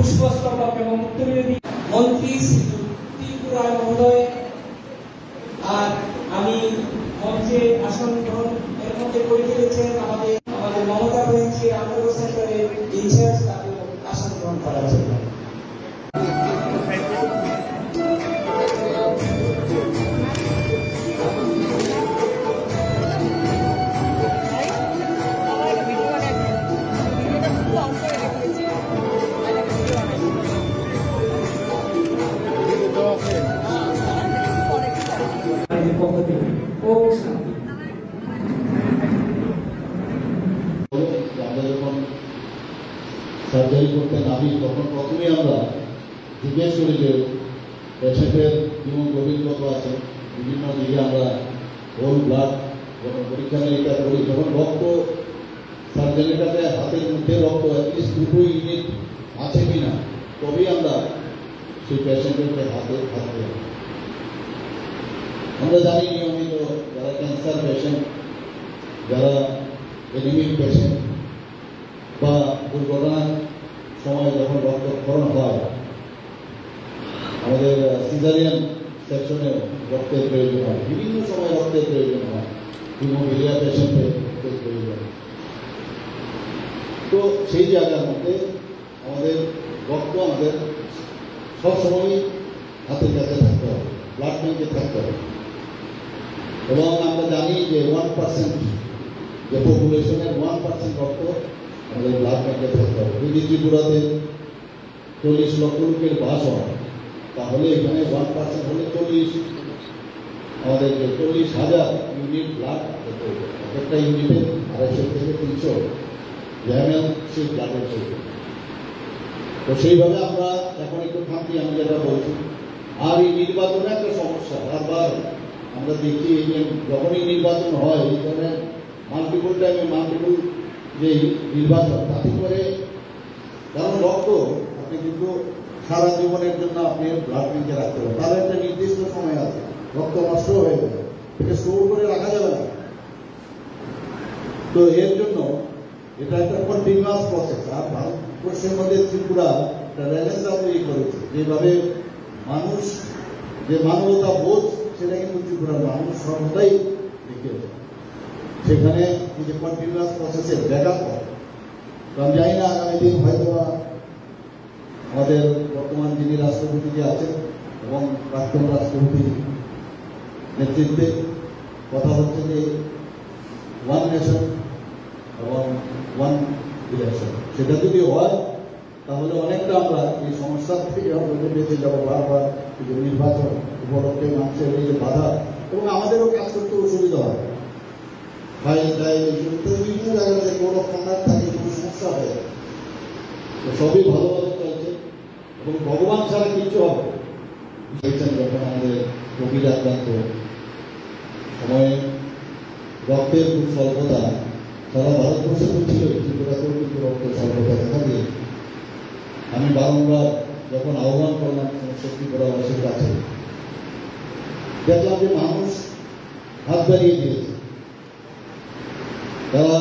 পুষ্পস্তবক এবং উত্তরীয় মন্ত্রী শ্রী ত্রিপুরা মহোদয় আর আমি মঞ্চে আসন গ্রহণ এর মধ্যে করে ফেলেছেন আমাদের মমতা ব্যানার্জি আন্দোলন সেন্টারের ইনচার্জ, তাকে আসন গ্রহণ করা জন্য। আমরা যখন সার্জারি করতে নামি তখন প্রথমে আমরা জিজ্ঞেস করি যে পেশেন্টের হিমোগ্লোবিন কত আছে। বিভিন্ন দিকে আমরা হোল ব্লাড যখন পরীক্ষা নিরীক্ষা করি, যখন রক্ত সার্জারির কাছে হাতের মধ্যে রক্ত অ্যাটলিস্ট দুটো ইউনিট আছে কিনা তবেই আমরা সেই পেশেন্টের হাতে হাত দেব। আমরা জানি নিয়মিত যারা ক্যান্সার পেশেন্ট, যারা এনিমিক পেশেন্ট বা দুর্ঘটনার সময় যখন রক্তক্ষরণ হয়, আমাদের সিজারিয়ান সেকশনে রক্তের প্রয়োজন হয়, বিভিন্ন সময় রক্তের প্রয়োজন হয়, হিমোফিলিয়া পেশেন্টের রক্তের প্রয়োজন। তো সেই জায়গার মধ্যে আমাদের রক্ত আমাদের সবসময় হাতের কাছে থাকতে হবে, ব্লাড ব্যাঙ্কে থাকতে হবে। এবং আমরা জানি যে 1% যে পপুলেশনের 1% রক্ত আমাদের ব্লাড ব্যাঙ্কে থাকতে হবে। যদি ত্রিপুরাতে 40 লক্ষ লোকের বাস হয়, তাহলে এখানে 1% হলে আমাদেরকে 40,000 ইউনিট ব্লাড দিতে হবে। একটা ইউনিটে 250 থেকে 300 ml সেই ব্লাডের প্রয়োজন। তো সেইভাবে আমরা এখন একটু থাকি, আমি যেটা বলছি। আর এই নির্বাচনে একটা সমস্যা, বারবার আমরা দেখি যখনই নির্বাচন হয় এই ধরনের মাল্টিপল টাইমে মাল্টিপল যে নির্বাচন, তাতে করে কারণ রক্ত আপনি কিন্তু সারা জীবনের জন্য আপনি ব্লাড ব্যাঙ্কে রাখতে হবে। তার একটা নির্দিষ্ট সময় আছে, রক্ত নষ্ট হয়ে যাবে, এটা স্টোর করে রাখা যাবে না। তো এর জন্য এটা একটা কন্টিনিউয়াস প্রসেস। আর ভারতবর্ষের মধ্যে ত্রিপুরা একটা রেনেসাঁ তৈরি করেছে, যেভাবে মানুষ যে মানবতা বোধ সেটা কিন্তু ত্রিপুরার মানুষ সর্বদাই দেখিয়েছে। সেখানে এই যে কন্টিনিউয়াস প্রসেসের ব্যাকআপ হয়। তো আমি জানি না আগামী দিন হয়তো আমাদের বর্তমান যিনি রাষ্ট্রপতি যে আছেন এবং প্রাক্তন রাষ্ট্রপতির নেতৃত্বে কথা হচ্ছে যে 1 নেশন এবং 1 ইলেকশন, সেটা যদি হয় তাহলে অনেকটা আমরা এই সমস্যার থেকে আমরা বেঁচে যাবো। বারবার যে নির্বাচন উপলক্ষে মানুষের এই যে বাধা, এবং আমাদেরও কাজ করতে অসুবিধা হয়, বিভিন্ন জায়গায় কোনো কর্নার থাকে, কোনো সমস্যা হয়। তো সবই ভালোভাবে চলছে এবং ভগবান ছাড়া কিছু হবে। যখন আমাদের কোভিড আক্রান্ত সময়ে রক্তের খুব স্বল্পতা সারা ভারতবর্ষে তো ছিল, ত্রিপুরাতেও কিন্তু রক্তের স্বল্পতা দেখা দিয়ে আমি বারংবার যখন আহ্বান করলাম শক্তি পরামর্শের কাছে, দেখলাম যে মানুষ হাত বাড়িয়ে দিয়েছে, তারা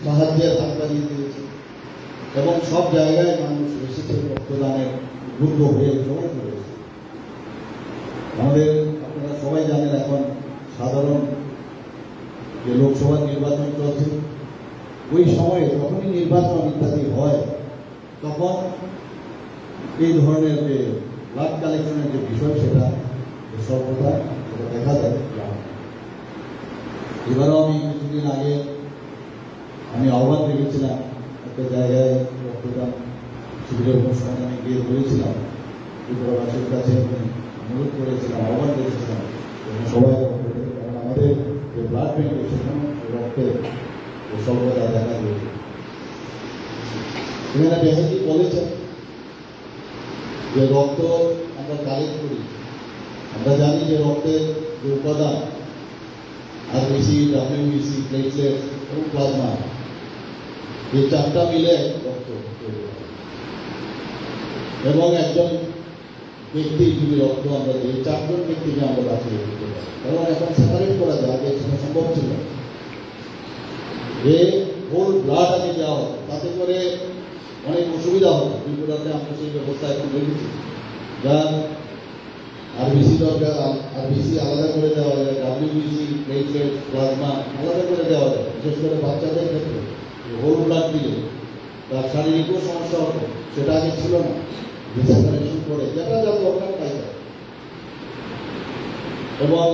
সাহায্যের হাত বাড়িয়ে দিয়েছে এবং সব জায়গায় মানুষ এসেছে রক্তদানের যোগ্য হয়ে গ্রহণ করেছে। আমাদের আপনারা সবাই জানেন এখন সাধারণ যে লোকসভা নির্বাচন চলছে, ওই সময়ে যখনই নির্বাচন ইত্যাদি হয় তখন এই ধরনের যে ব্লাড কালেকশনের যে বিষয় সেটা সর্বদা সেটা দেখা যায়। এবারও আমি কিছুদিন আগে আমি আহ্বান রেখেছিলাম একটা জায়গায় রক্তদান শিবিরের অনুষ্ঠানে আমি গিয়ে বলেছিলাম, ত্রিপুরাবাসীর কাছে অনুরোধ করেছিলাম, আহ্বান রেখেছিলাম সবাই কারণ আমাদের যে ব্লাড ব্যাঙ্ক সেখানে রক্তের স্বল্পতা দেখা গিয়েছে। এখানে বেহাজি বলেছেন যে রক্ত আমরা কালেক্ট করি, আমরা জানি যে রক্তের যে উপাদান আরবিসি, ডাব্লিউবিসি, প্লেটলেট এবং প্লাজমা, এই চারটা মিলে রক্ত এবং একজন ব্যক্তি যদি রক্ত আমরা দিই 4 জন ব্যক্তিকে আমরা বাঁচিয়ে দিতে পারি। কারণ এখন সেপারেট করা যায়, আগে সেটা সম্ভব ছিল। যে হোল ব্লাড আগে দেওয়া হতো, তাতে করে অনেক অসুবিধা হতো। ত্রিপুরাতে আমরা সেই ব্যবস্থা এখন রেখেছি, যা আরবিসি দরকার আরবিসি আলাদা করে দেওয়া যায়, ডাব্লিউবিসি প্লেটলেট প্লাজমা আলাদা করে দেওয়া যায়। বিশেষ করে বাচ্চাদের ক্ষেত্রে হোল ব্লাড দিলে তার শারীরিকও সমস্যা হতো, সেটা আগে ছিল না। ভিসা কালেকশন করে যেটা যা দরকার পাই যায়। এবং